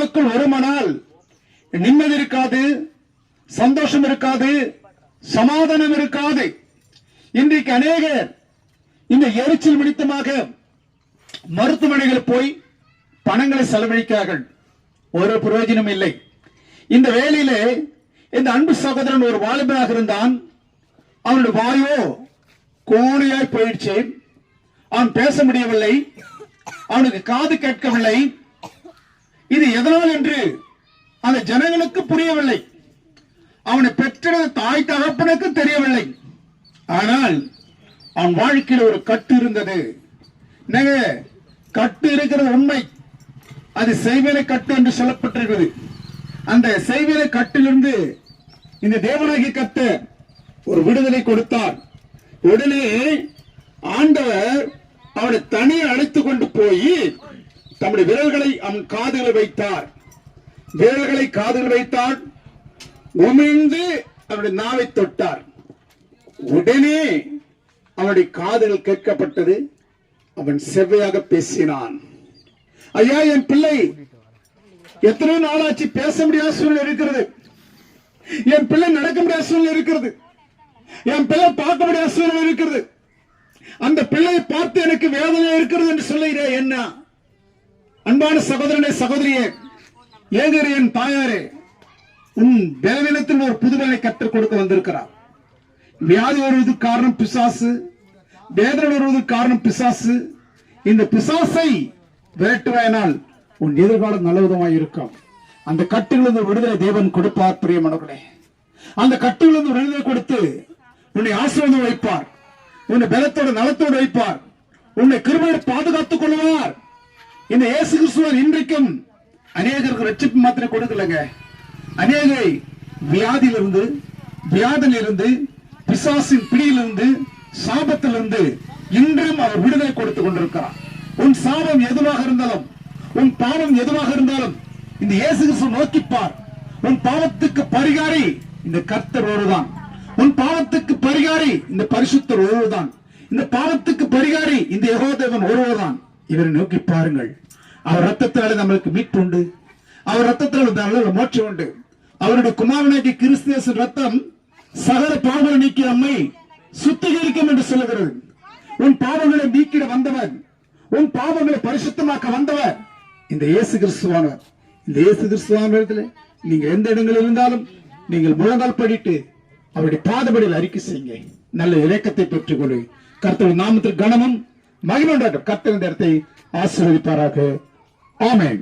அவனுக்குள் வருமானால் நிம்மதி இருக்காது, சந்தோஷம் இருக்காது, சமாதானம் இருக்காது. இன்றைக்கு அநேகர் இந்த எரிச்சல் நிமித்தமாக மருத்துவமனைகள் போய் பணங்களை செலவழிக்கிறார்கள். ஒரு பிரயோஜனம் இல்லை. இந்த வேளையிலே இந்த அன்பு சகோதரன் ஒரு வாலிபனாக இருந்தான். அவனுடைய வாயோ கோணியாய் போயிடுச்சு. அவன் பேச முடியவில்லை, அவனுக்கு காது கேட்கவில்லை. இது எதனால் என்று அந்த ஜனங்களுக்கு புரியவில்லை. அவனை பெற்ற தாய் தகப்பனுக்கு தெரியவில்லை. ஆனால் அவன் வாழ்க்கையில் ஒரு கட்டு இருந்தது. கட்டு இருக்கிறது உண்மை. அது செய்வினை கட்டு என்று சொல்லப்பட்டிருக்கிறது. அந்த செய்வினை கட்டிலிருந்து இந்த தேவனாகிய கர்த்தர் ஒரு விடுதலை கொடுத்தார். உடனே ஆண்டவர் அவனை தனியே அழைத்துக் கொண்டு போய் தம்முடைய விரல்களை அவன் காதுகளை வைத்தார். விரல்களை காதுகள் வைத்தார். உமிழ்ந்து அவனுடைய நாவை தொட்டார். உடனே அவனுடைய காதுகள் கேட்கப்பட்டது. அவன் செவ்வையாக பேசினான். ஐயா, என் பிள்ளை எத்தனை நாளாச்சு பேச முடியாத சூழ்நிலை இருக்கிறது. என் பிள்ளை நடக்க முடியாத சூழ்நிலை இருக்கிறது. என் பிள்ளை பார்க்க முடியாத சூழ்நிலை இருக்கிறது. அந்த பிள்ளையை பார்த்து எனக்கு வேதனை இருக்கிறது என்று சொல்லுகிறேன். என்ன அன்பான சகோதரனே, சகோதரியே, ஏகரே, என் தாயாரே, உன் பலவீனத்தில் ஒரு புதுவனை கற்றுக் கொடுக்க வந்திருக்கிறார். வியாதி வருவதற்கு காரணம் பிசாசு, வேதனை வருவதற்கு காரணம் பிசாசு. இந்த பிசாசை விரட்டுவாயினால் உன் எதிர்காலம் நல்ல விதமாக இருக்கும். அந்த கட்டுகளிலிருந்து விடுதலை தேவன் கொடுப்பார். பிரியமானவர்களே, அந்த கட்டுகளிலிருந்து விடுதலை கொடுத்து உன்னை ஆசீர்வாதம் வைப்பார். உன்னை பலத்தோடு நலத்தோடு வைப்பார். உன்னை கிருபையோடு பாதுகாத்துக் கொள்வார். இந்த இயேசு கிறிஸ்துவர் இன்றைக்கும் அநேகருக்கு ரட்சிப்பு மாத்திரம் கொடுக்கலங்க. அநேகரை வியாதியிலிருந்து, வியாதனிலிருந்து, பிசாசின் பிடியிலிருந்து, சாபத்திலிருந்து இன்றும் அவர் விடுதலை கொடுத்துக் கொண்டிருக்கிறார். உன் சாபம் எதுவாக இருந்தாலும், உன் பாவம் எதுவாக இருந்தாலும் இந்த இயேசு கிறிஸ்து நோக்கிப்பார். உன் பாவத்துக்கு பரிகாரி இந்த கர்த்தர் ஒருவர்தான். உன் பாவத்துக்கு பரிகாரி இந்த பரிசுத்தர் ஒருவர்தான். இந்த பாவத்துக்கு பரிகாரி இந்த யெகோவா தேவன் ஒருவர்தான். இவரை நோக்கி பாருங்கள். அவர் ரத்தத்தினால நம்மளுக்கு மீட்பு உண்டு. அவர் ரத்தத்தினால மோட்சம் உண்டு. அவருடைய குமாரனாகிய கிறிஸ்து ரத்தம் சகல பாவங்களை நீக்கி நம்மை சுத்திகரிக்கும் என்று சொல்லுகிறது. உன் பாவங்களை நீக்கிட வந்தவர், உன் பாவங்களை பரிசுத்தமாக்க வந்தவர் இந்த இயேசு கிறிஸ்துவானவர். இந்த இயேசு கிறிஸ்துவானவரிடத்தில் நீங்க எந்த இடங்களில் இருந்தாலும் நீங்கள் முழங்கால் படிட்டு அவருடைய பாதபடியில் அறிக்கை செய்யுங்க. நல்ல இலக்கத்தை பெற்றுக் கொள்ளு. கர்த்தருடைய நாமத்தில் கனமும் மகிமை உண்டாகட்டும். கர்த்தர் இந்த இடத்தை ஆசீர்வதிப்பாராக. ஆமென்.